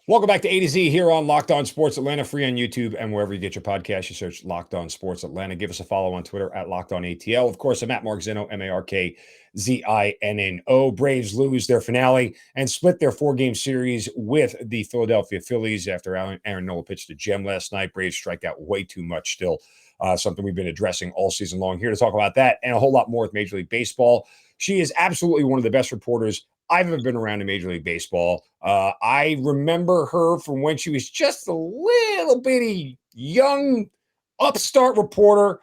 Welcome back to A to Z here on Locked On Sports Atlanta, free on YouTube and wherever you get your podcast. You search Locked On Sports Atlanta. Give us a follow on Twitter at Locked On ATL. Of course, I'm at Mark Zinno, MarkZinno. Braves lose their finale and split their 4-game series with the Philadelphia Phillies after Aaron Nola pitched a gem last night. Braves strike out way too much still, something we've been addressing all season long. Here to talk about that and a whole lot more with Major League Baseball. She is absolutely one of the best reporters I've ever been around in Major League Baseball. I remember her from when she was just a little bitty young upstart reporter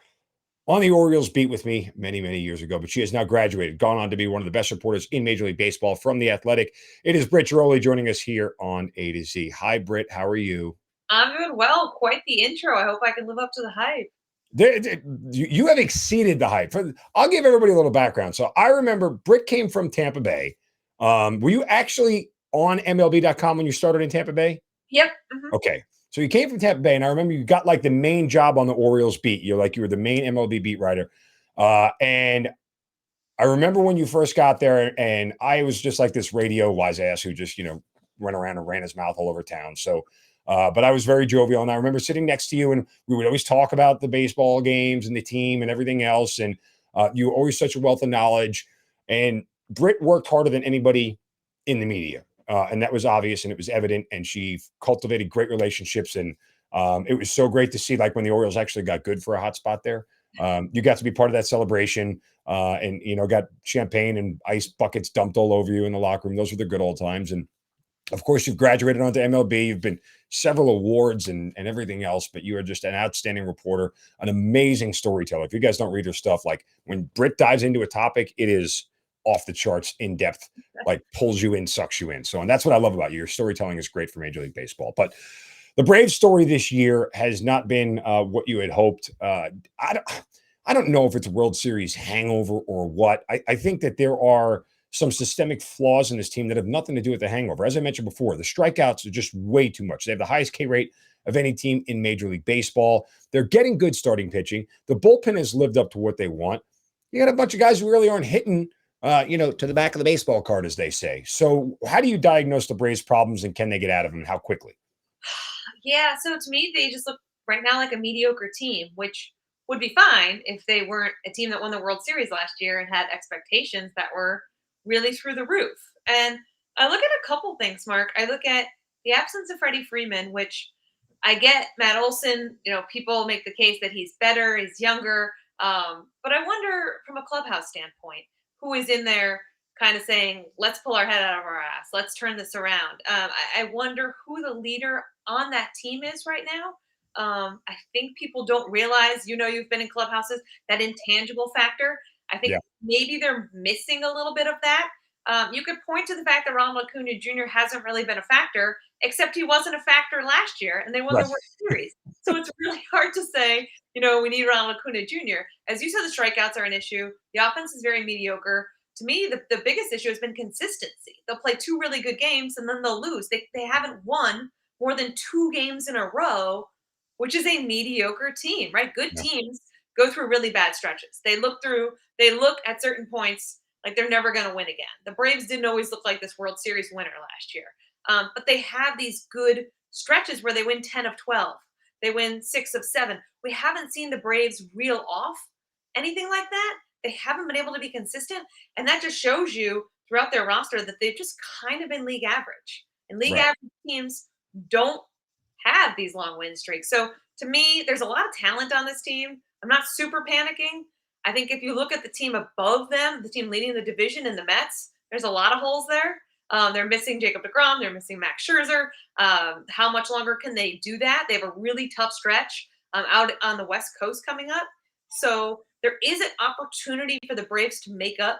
on the Orioles beat with me many, many years ago. But she has now graduated, gone on to be one of the best reporters in Major League Baseball from The Athletic. It is Britt Ghrioli joining us here on A to Z. Hi, Britt. How are you? I'm doing well. Quite the intro. I hope I can live up to the hype. You have exceeded the hype. I'll give everybody a little background. So I remember Britt came from Tampa Bay. Were you actually on MLB.com when you started in Tampa Bay? Yep. Mm-hmm. Okay. So you came from Tampa Bay, and I remember you got like the main job on the Orioles beat. You were the main MLB beat writer. And I remember when you first got there, and I was just like this radio wise ass who just, went around and ran his mouth all over town. So, but I was very jovial, and I remember sitting next to you, and we would always talk about the baseball games and the team and everything else. And you were always such a wealth of knowledge. And Britt worked harder than anybody in the media. And that was obvious and it was evident. And she cultivated great relationships. And it was so great to see, like, when the Orioles actually got good for a hot spot there. You got to be part of that celebration and, got champagne and ice buckets dumped all over you in the locker room. Those were the good old times. And of course, you've graduated onto MLB. You've been several awards and everything else, but you are just an outstanding reporter, an amazing storyteller. If you guys don't read her stuff, like when Britt dives into a topic, it is off the charts, in depth, like pulls you in, sucks you in. So, and that's what I love about you. Your storytelling is great for Major League Baseball. But the Braves story this year has not been what you had hoped. I don't know if it's a World Series hangover or what. I think that there are some systemic flaws in this team that have nothing to do with the hangover. As I mentioned before, the strikeouts are just way too much. They have the highest K rate of any team in Major League Baseball. They're getting good starting pitching. The bullpen has lived up to what they want. You got a bunch of guys who really aren't hitting to the back of the baseball card, as they say. So how do you diagnose the Braves' problems, and can they get out of them, and how quickly? Yeah, so to me, they just look right now like a mediocre team, which would be fine if they weren't a team that won the World Series last year and had expectations that were really through the roof. And I look at a couple things, Mark. I look at the absence of Freddie Freeman, which I get. Matt Olson, people make the case that he's better, he's younger. But I wonder from a clubhouse standpoint, who is in there kind of saying, let's pull our head out of our ass. Let's turn this around. I wonder who the leader on that team is right now. I think people don't realize, you've been in clubhouses, that intangible factor. I think maybe they're missing a little bit of that. You could point to the fact that Ronald Acuna Jr. hasn't really been a factor, except he wasn't a factor last year, and they won the World Series. So it's really hard to say, we need Ronald Acuna Jr. As you said, the strikeouts are an issue. The offense is very mediocre. To me, the biggest issue has been consistency. They'll play 2 really good games, and then they'll lose. They haven't won more than 2 games in a row, which is a mediocre team, right? Good teams go through really bad stretches. They look at certain points like they're never going to win again. The Braves didn't always look like this World Series winner last year. But they have these good stretches where they win 10 of 12. They win 6 of 7. We haven't seen the Braves reel off anything like that. They haven't been able to be consistent. And that just shows you throughout their roster that they've just kind of been league average. And league average teams don't have these long win streaks. So to me, there's a lot of talent on this team. I'm not super panicking. I think if you look at the team above them, the team leading the division in the Mets, there's a lot of holes there. They're missing Jacob deGrom. They're missing Max Scherzer. How much longer can they do that? They have a really tough stretch out on the West Coast coming up. So there is an opportunity for the Braves to make up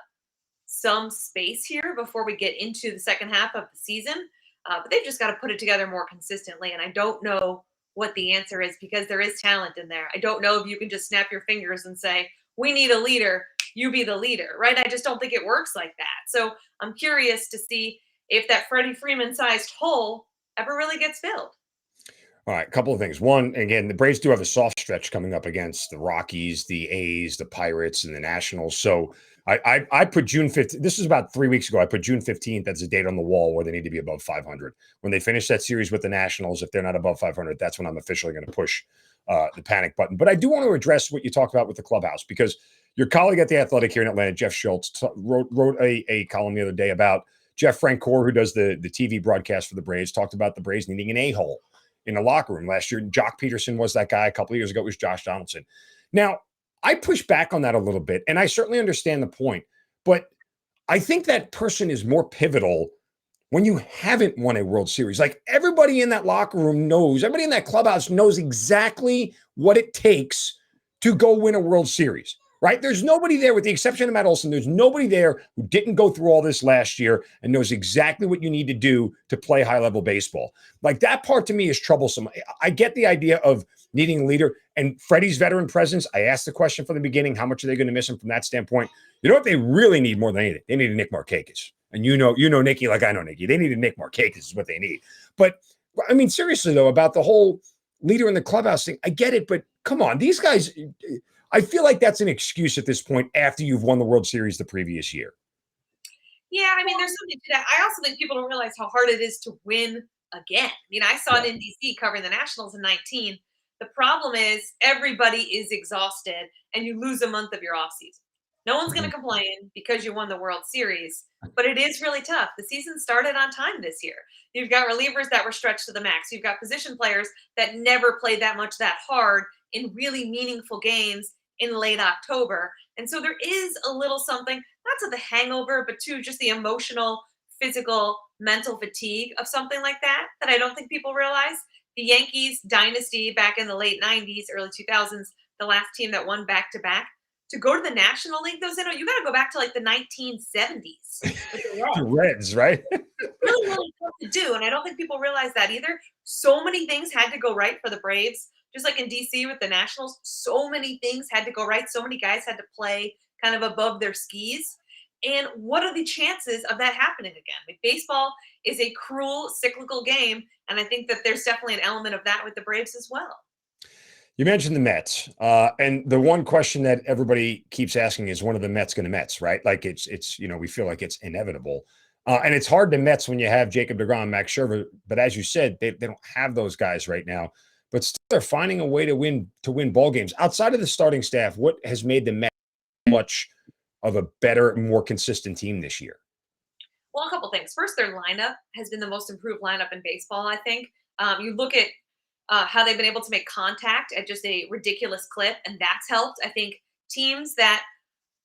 some space here before we get into the second half of the season. But they've just got to put it together more consistently. And I don't know what the answer is because there is talent in there. I don't know if you can just snap your fingers and say, we need a leader, you be the leader, right? I just don't think it works like that. So I'm curious to see if that Freddie Freeman-sized hole ever really gets filled. All right, a couple of things. One, again, the Braves do have a soft stretch coming up against the Rockies, the A's, the Pirates, and the Nationals. So I put June 15th. This was about 3 weeks ago. I put June 15th as a date on the wall where they need to be above 500. When they finish that series with the Nationals, if they're not above 500, that's when I'm officially going to push the panic button. But I do want to address what you talked about with the clubhouse, because your colleague at The Athletic here in Atlanta, Jeff Schultz, wrote a column the other day about Jeff Francoeur, who does the TV broadcast for the Braves, talked about the Braves needing an a-hole in the locker room last year. Jock Peterson was that guy. A couple of years ago, it was Josh Donaldson. Now, I push back on that a little bit, and I certainly understand the point, but I think that person is more pivotal when you haven't won a World Series. Like, everybody in that locker room knows, everybody in that clubhouse knows exactly what it takes to go win a World Series, right? There's nobody there, with the exception of Matt Olson, there's nobody there who didn't go through all this last year and knows exactly what you need to do to play high-level baseball. Like, that part to me is troublesome. I get the idea of needing a leader, and Freddie's veteran presence. I asked the question from the beginning, how much are they going to miss him from that standpoint? You know what they really need more than anything? They need a Nick Markakis. And you know Nicky like I know Nicky. They need a Nick Markakis is what they need. But, I mean, seriously, though, about the whole leader in the clubhouse thing, I get it, but come on. These guys, I feel like that's an excuse at this point after you've won the World Series the previous year. Yeah, I mean, there's something to that. I also think people don't realize how hard it is to win again. I mean, I saw it in DC covering the Nationals in 19. The problem is everybody is exhausted and you lose a month of your offseason. No one's going to complain because you won the World Series, but it is really tough. The season started on time this year. You've got relievers that were stretched to the max. You've got position players that never played that much that hard in really meaningful games in late October. And so there is a little something, not to the hangover, but to just the emotional, physical, mental fatigue of something like that I don't think people realize. The Yankees dynasty back in the late 90s, early 2000s, the last team that won back-to-back, to go to the National League, those, you got to go back to like the 1970s with the Reds. The Reds, right? Really, really tough to do, and I don't think people realize that either. So many things had to go right for the Braves, just like in DC with the Nationals. So many things had to go right. So many guys had to play kind of above their skis. And what are the chances of that happening again? Like, baseball is a cruel, cyclical game, and I think that there's definitely an element of that with the Braves as well. You mentioned the Mets, and the one question that everybody keeps asking is, when are the Mets going to Mets, right? Like, it's we feel like it's inevitable. And it's hard to Mets when you have Jacob deGrom, Max Scherzer, but as you said, they don't have those guys right now. But still, they're finding a way to win ball games. Outside of the starting staff, what has made the Mets much of a better, more consistent team this year? Well, a couple things. First, their lineup has been the most improved lineup in baseball, I think. You look at how they've been able to make contact at just a ridiculous clip, and that's helped. I think teams that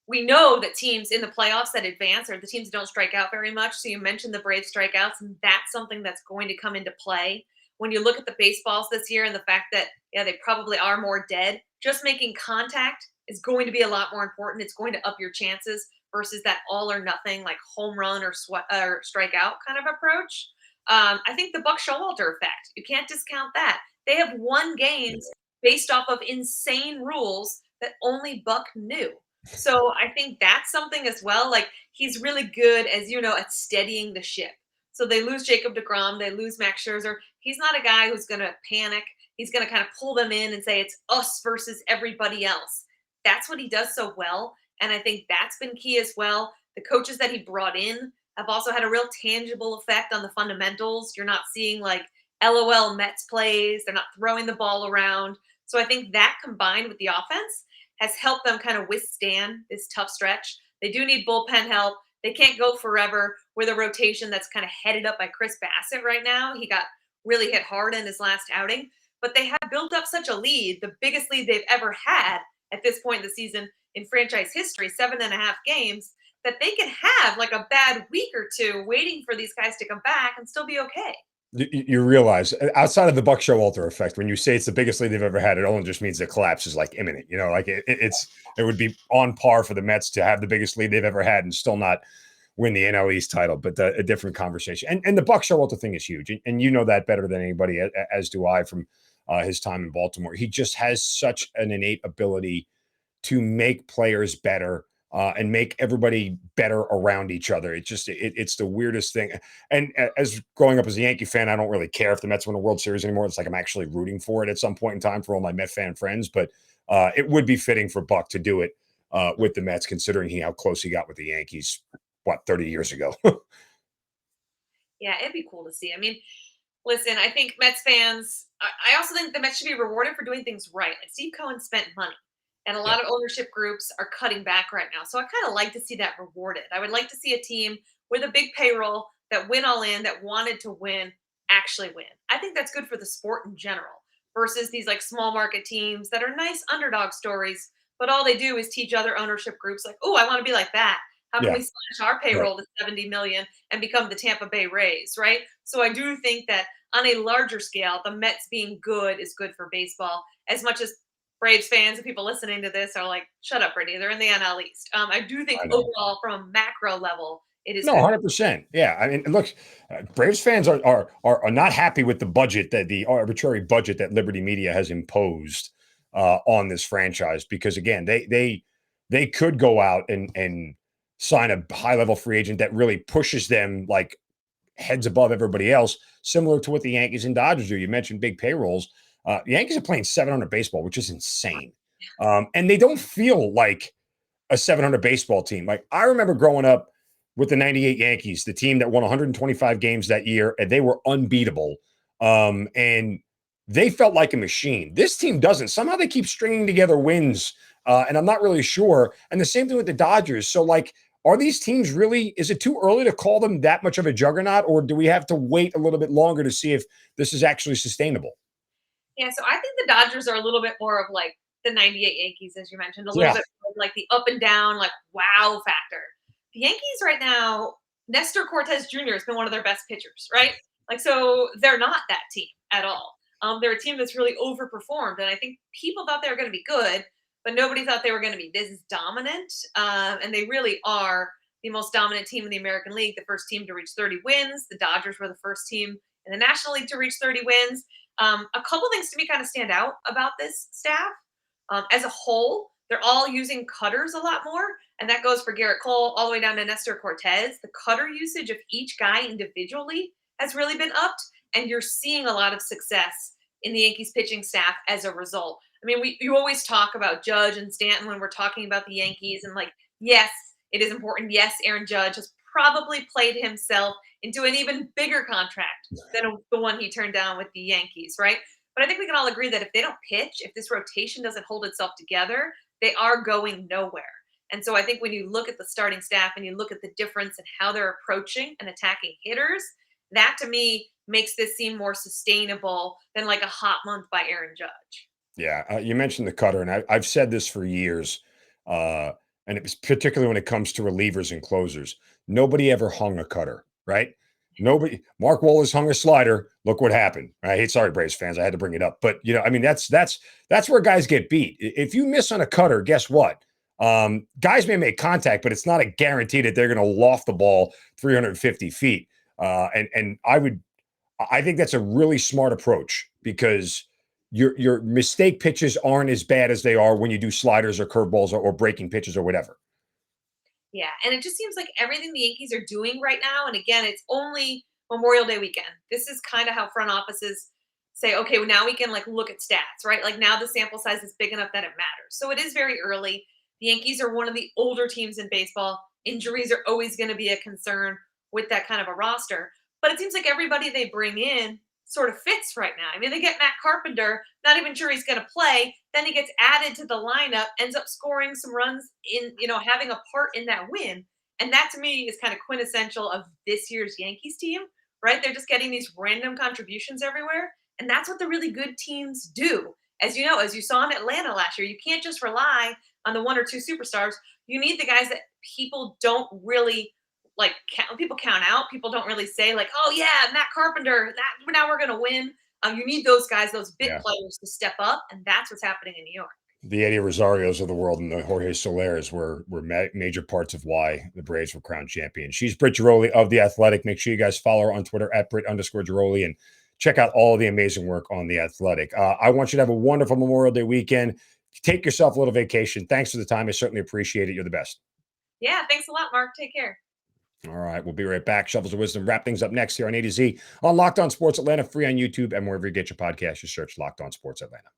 we know that teams in the playoffs that advance are the teams that don't strike out very much. So you mentioned the Braves strikeouts, and that's something that's going to come into play. When you look at the baseballs this year and the fact that, they probably are more dead, just making contact is going to be a lot more important. It's going to up your chances versus that all or nothing, like home run or strikeout kind of approach. I think the Buck Showalter effect, you can't discount that. They have won games based off of insane rules that only Buck knew. So I think that's something as well. Like, he's really good, as you know, at steadying the ship. So they lose Jacob deGrom, they lose Max Scherzer. He's not a guy who's going to panic. He's going to kind of pull them in and say it's us versus everybody else. That's what he does so well, and I think that's been key as well. The coaches that he brought in have also had a real tangible effect on the fundamentals. You're not seeing like LOL Mets plays. They're not throwing the ball around. So I think that combined with the offense has helped them kind of withstand this tough stretch. They do need bullpen help. They can't go forever with a rotation that's kind of headed up by Chris Bassett right now. He got really hit hard in his last outing, but they have built up such a lead, the biggest lead they've ever had at this point in the season in franchise history, 7.5 games, that they can have like a bad week or two waiting for these guys to come back and still be okay. You realize, outside of the Buck Showalter effect, when you say it's the biggest lead they've ever had, it only just means the collapse is like imminent. Like it would be on par for the Mets to have the biggest lead they've ever had and still not win the NL East title, but a different conversation. And the Buck Showalter thing is huge, and you know that better than anybody, as do I, from his time in Baltimore. He just has such an innate ability to make players better. And make everybody better around each other. It's the weirdest thing. And as growing up as a Yankee fan, I don't really care if the Mets win a World Series anymore. It's like I'm actually rooting for it at some point in time for all my Met fan friends. But it would be fitting for Buck to do it with the Mets, considering how close he got with the Yankees, 30 years ago. Yeah, it'd be cool to see. I mean, listen, I think Mets fans, I also think the Mets should be rewarded for doing things right. Like Steve Cohen spent money, and a Yeah. lot of ownership groups are cutting back right now. So I kind of like to see that rewarded. I would like to see a team with a big payroll that went all in, that wanted to win, actually win. I think that's good for the sport in general versus these like small market teams that are nice underdog stories, but all they do is teach other ownership groups like, oh, I want to be like that. How can Yeah. we slash our Right. payroll to 70 million and become the Tampa Bay Rays, right? So I do think that on a larger scale, the Mets being good is good for baseball. As much as Braves fans and people listening to this are like, "Shut up, Brittany. They're in the NL East." I do think I know. overall, from a macro level, it is No, good. 100%. Yeah. I mean, look, Braves fans are not happy with the arbitrary budget that Liberty Media has imposed on this franchise, because again, they could go out and sign a high level free agent that really pushes them like heads above everybody else, similar to what the Yankees and Dodgers do. You mentioned big payrolls. The Yankees are playing 700 baseball, which is insane. And they don't feel like a 700 baseball team. Like I remember growing up with the 98 Yankees, the team that won 125 games that year, and they were unbeatable. And they felt like a machine. This team doesn't. Somehow they keep stringing together wins, and I'm not really sure. And the same thing with the Dodgers. So, like, are these teams really, is it too early to call them that much of a juggernaut, or do we have to wait a little bit longer to see if this is actually sustainable? Yeah, so I think the Dodgers are a little bit more of like the 98 Yankees, as you mentioned, a little Yeah. bit more of like the up and down, like wow factor. The Yankees right now, Nestor Cortez Jr. has been one of their best pitchers, right? Like, so they're not that team at all. They're a team that's really overperformed. And I think people thought they were going to be good, but nobody thought they were going to be this dominant. And they really are the most dominant team in the American League, the first team to reach 30 wins. The Dodgers were the first team in the National League to reach 30 wins. A couple things to me kind of stand out about this staff. As a whole, they're all using cutters a lot more, and that goes for Garrett Cole all the way down to Nestor Cortez. The cutter usage of each guy individually has really been upped, and you're seeing a lot of success in the Yankees pitching staff as a result. I mean, you always talk about Judge and Stanton when we're talking about the Yankees, and like, yes, it is important. Yes, Aaron Judge has probably played himself into an even bigger contract than the one he turned down with the Yankees, right? But I think we can all agree that if they don't pitch, if this rotation doesn't hold itself together, they are going nowhere. And so I think when you look at the starting staff and you look at the difference in how they're approaching and attacking hitters, that to me makes this seem more sustainable than like a hot month by Aaron Judge. Yeah, you mentioned the cutter, and I've said this for years, uh, and it was particularly when it comes to relievers and closers. Nobody ever hung a cutter, right? Nobody. Mark Wallace hung a slider. Look what happened. Right? Sorry, Braves fans, I had to bring it up, but I mean, that's where guys get beat. If you miss on a cutter, guess what? Guys may make contact, but it's not a guarantee that they're going to loft the ball 350 feet. And I think that's a really smart approach, because your mistake pitches aren't as bad as they are when you do sliders or curveballs or breaking pitches or whatever. Yeah, and it just seems like everything the Yankees are doing right now, and again, it's only Memorial Day weekend. This is kind of how front offices say, okay, well, now we can like look at stats, right? Like now the sample size is big enough that it matters. So it is very early. The Yankees are one of the older teams in baseball. Injuries are always going to be a concern with that kind of a roster. But it seems like everybody they bring in sort of fits right now. I mean, they get Matt Carpenter, not even sure he's going to play. Then he gets added to the lineup, ends up scoring some runs in, having a part in that win. And that to me is kind of quintessential of this year's Yankees team, right? They're just getting these random contributions everywhere. And that's what the really good teams do. As you know, as you saw in Atlanta last year, you can't just rely on the one or two superstars. You need the guys that people don't really like people count out. People don't really say like, "Oh yeah, Matt Carpenter, that now we're gonna win." You need those guys, those big Yeah. players, to step up, and that's what's happening in New York. The Eddie Rosarios of the world and the Jorge Solers were major parts of why the Braves were crowned champions. She's Britt Ghrioli of The Athletic. Make sure you guys follow her on Twitter at Britt_Ghrioli and check out all the amazing work on The Athletic. I want you to have a wonderful Memorial Day weekend. Take yourself a little vacation. Thanks for the time. I certainly appreciate it. You're the best. Yeah, thanks a lot, Mark. Take care. All right, we'll be right back. Shovels of Wisdom wrap things up next here on A to Z on Locked On Sports Atlanta, free on YouTube and wherever you get your podcast. You search Locked On Sports Atlanta.